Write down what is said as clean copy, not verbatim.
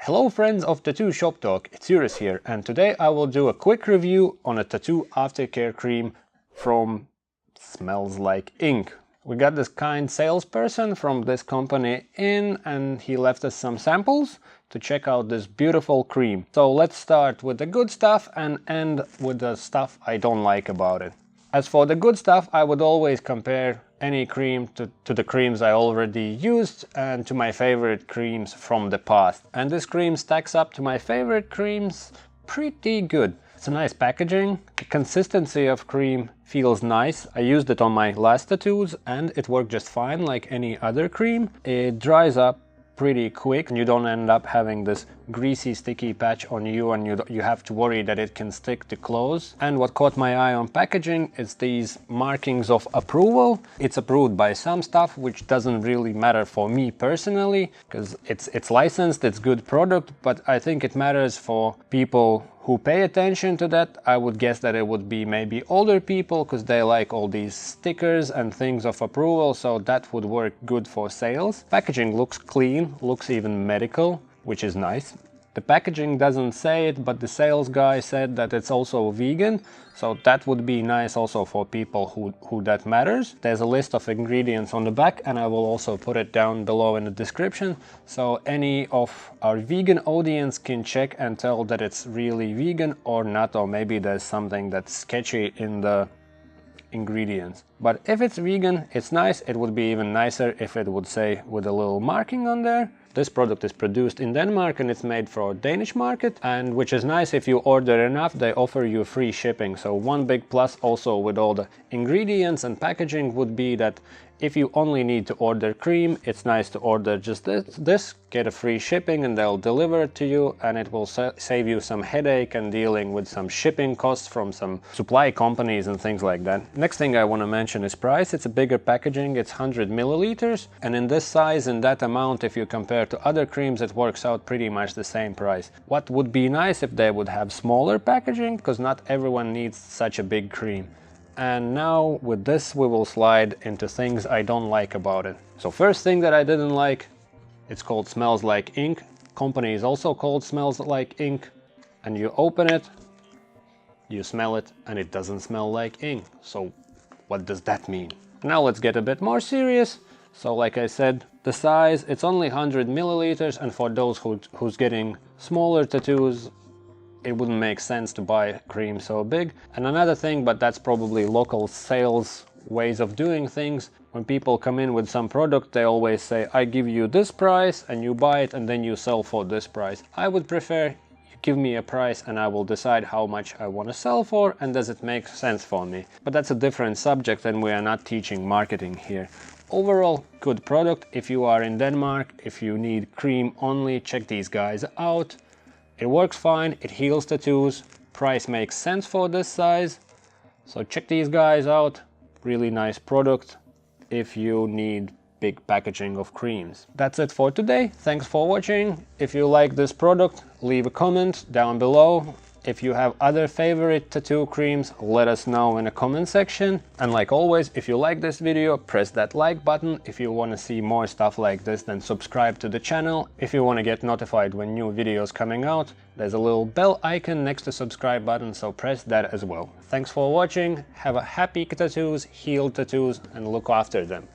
Hello friends of Tattoo Shop Talk, it's Juris here, and today I will do a quick review on a Tattoo Aftercare Cream from Smells Like Ink. We got this kind salesperson from this company in, and he left us some samples to check out this beautiful cream. So let's start with the good stuff and end with the stuff I don't like about it. As for the good stuff, I would always compare any cream to the creams I already used and to my favorite creams from the past. And this cream stacks up to my favorite creams pretty good. It's a nice packaging. The consistency of cream feels nice. I used it on my last tattoos and it worked just fine like any other cream. It dries up pretty quick and you don't end up having this greasy sticky patch on you and you have to worry that it can stick to clothes. And what caught my eye on packaging is these markings of approval. It's approved by some stuff, which doesn't really matter for me personally because it's licensed, it's good product, but I think it matters for people who pay attention to that. I would guess that it would be maybe older people because they like all these stickers and things of approval, so that would work good for sales. Packaging looks clean, looks even medical, which is nice. The packaging doesn't say it, but the sales guy said that it's also vegan, so that would be nice also for people who that matters. There's a list of ingredients on the back and I will also put it down below in the description, so any of our vegan audience can check and tell that it's really vegan or not, or maybe there's something that's sketchy in the ingredients. But if it's vegan, it's nice. It would be even nicer if it would say with a little marking on there. This product is produced in Denmark and it's made for Danish market, and which is nice. If you order enough, they offer you free shipping. So one big plus also with all the ingredients and packaging would be that if you only need to order cream, it's nice to order just this, get a free shipping and they'll deliver it to you, and it will save you some headache and dealing with some shipping costs from some supply companies and things like that. Next thing I want to mention is price. It's a bigger packaging, it's 100 milliliters, and in this size and that amount, if you compare to other creams, it works out pretty much the same price. What would be nice if they would have smaller packaging, because not everyone needs such a big cream. And now with this we will slide into things I don't like about it. So first thing that I didn't like, it's called Smells Like Ink. Company is also called Smells Like Ink. And you open it, you smell it, and it doesn't smell like ink. So what does that mean? Now let's get a bit more serious. So like I said, the size, it's only 100 milliliters, and for those who's getting smaller tattoos, it wouldn't make sense to buy a cream so big. And another thing, but that's probably local sales ways of doing things, when people come in with some product, they always say, I give you this price and you buy it and then you sell for this price. I would prefer you give me a price and I will decide how much I want to sell for and does it make sense for me. But that's a different subject and we are not teaching marketing here. Overall, good product. If you are in Denmark, if you need cream only, check these guys out. It works fine, it heals tattoos, price makes sense for this size, so check these guys out. Really nice product if you need big packaging of creams. That's it for today, thanks for watching. If you like this product, leave a comment down below. If you have other favorite tattoo creams, let us know in the comment section. And like always, if you like this video, press that like button. If you want to see more stuff like this, then subscribe to the channel. If you want to get notified when new videos coming out, there's a little bell icon next to subscribe button, so press that as well. Thanks for watching, have a happy tattoos, healed tattoos, and look after them.